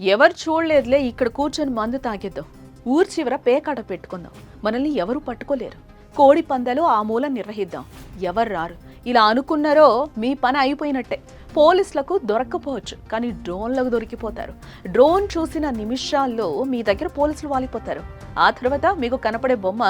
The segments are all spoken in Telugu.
ఎవరు చూడలేదులే ఇక్కడ కూర్చొని మందు తాగేద్దాం, ఊరు చివర పేకాట పెట్టుకుందాం, మనల్ని ఎవరు పట్టుకోలేరు, కోడి పందాలు ఆ మూల నిర్వహిద్దాం, ఎవరు రారు, ఇలా అనుకున్నారో మీ పని అయిపోయినట్టే. పోలీసులకు దొరక్కపోవచ్చు, కానీ డ్రోన్లకు దొరికిపోతారు. డ్రోన్ చూసిన నిమిషాల్లో మీ దగ్గర పోలీసులు వాలిపోతారు. ఆ తర్వాత మీకు కనపడే బొమ్మ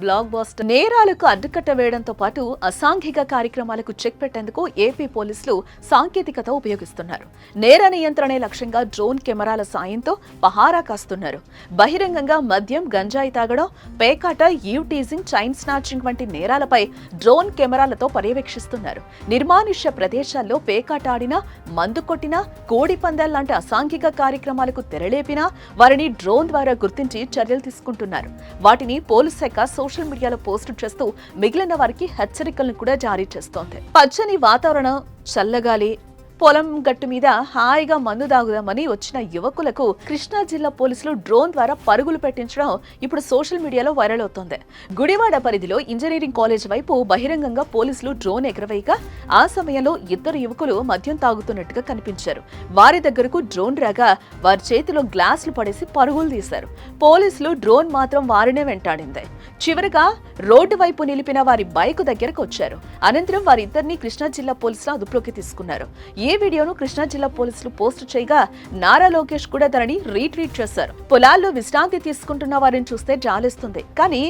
బ్లాక్ బాస్టర్. నేరాలకు అడ్డుకట్ట వేయడంతో పాటు అసాంఘిక కార్యక్రమాలకు చెక్ పెట్టేందుకు ఏపీ పోలీసులు సాంకేతికత ఉపయోగిస్తున్నారు. నేర నియంత్రణే లక్ష్యంగా డ్రోన్ కెమెరాల సాయంతో పహారా కాస్తున్నారు. బహిరంగంగా మద్యం, గంజాయి తాగడం, పేకాట, ఈవ్ టీజింగ్, చైన్ స్నాచింగ్ వంటి నేరాలపై డ్రోన్ కెమెరాలతో పర్యవేక్షిస్తున్నారు. నిర్మానుష్య ప్రదేశాల్లో పేకాట ఆడినా, మందు కొట్టినా, కోడి పందాల లాంటి అసాంఘిక కార్యక్రమాలకు తెరలేపినా వారిని డ్రోన్ ద్వారా గుర్తించి చర్యలు తీసుకుంటున్నారు. వాటిని పోలీస్ శాఖ సోషల్ మీడియాలో పోస్టు చేస్తూ మిగిలిన వారికి హెచ్చరికలను కూడా జారీ చేస్తోంది. పచ్చని వాతావరణం, చల్లగాలి, పొలం గట్టు మీద హాయిగా మందు దాగుదామని వచ్చిన యువకులకు కృష్ణా జిల్లా పోలీసులు డ్రోన్ ద్వారా పరుగులు పెట్టించడం ఇప్పుడు సోషల్ మీడియాలో వైరల్ అవుతోంది. గుడివాడ పరిధిలో ఇంజనీరింగ్ కాలేజ్ వైపు బహిరంగంగా పోలీసులు డ్రోన్ ఎగరవేయగా ఆ సమయంలో ఇద్దరు యువకులు మద్యం తాగుతున్నట్టుగా కనిపించారు. వారి దగ్గరకు డ్రోన్ రాగా వారి చేతిలో గ్లాసులు పడేసి పరుగులు తీశారు. పోలీసులు డ్రోన్ మాత్రం వారినే వెంటాడింది. చివరగా రోడ్డు వైపు నిలిపిన వారి బైక్ దగ్గరకు వచ్చారు. అనంతరం వారిద్దరిని కృష్ణా జిల్లా పోలీసులు అదుపులోకి తీసుకున్నారు. ఈ వీడియోను కృష్ణా జిల్లా పోలీసులు పోస్ట్ చేయగా నారా లోకేష్ కూడా దానిని రీట్వీట్ చేశారు. పొలాల్లో విశ్రాంతి తీసుకుంటున్న వారిని చూస్తే జాలేస్తుంది, కానీ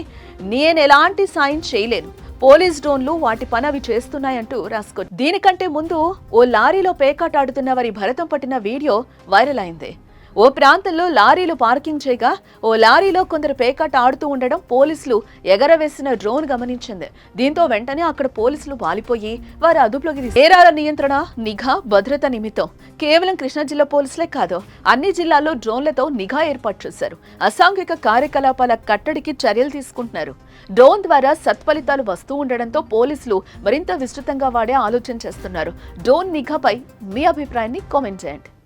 నేను ఎలాంటి సాయం చేయలేను, పోలీస్ డ్రోన్లు వాటి పని అవి చేస్తున్నాయంటూ రాసుకో. దీనికంటే ముందు ఓ లారీలో పేకాట ఆడుతున్న వారి భరతం పట్టిన వీడియో వైరల్ అయింది. ఓ ప్రాంతంలో లారీలు పార్కింగ్ చేయగా ఓ లారీలో కొందరు పేకాట ఆడుతూ ఉండడం పోలీసులు ఎగరవేసిన డ్రోన్ గమనించింది. దీంతో వెంటనే అక్కడ పోలీసులు వాలిపోయి వారి అదుపులోకి. నేరాల నియంత్రణ, నిఘా, భద్రత నిమిత్తం కేవలం కృష్ణా జిల్లా పోలీసులే కాదు, అన్ని జిల్లాల్లో డ్రోన్లతో నిఘా ఏర్పాటు చేశారు. అసాంఘిక కార్యకలాపాల కట్టడికి చర్యలు తీసుకుంటున్నారు. డ్రోన్ ద్వారా సత్ఫలితాలు వస్తూ ఉండడంతో పోలీసులు మరింత విస్తృతంగా వాడే ఆలోచన చేస్తున్నారు. డ్రోన్ నిఘాపై మీ అభిప్రాయాన్ని కామెంట్ చేయండి.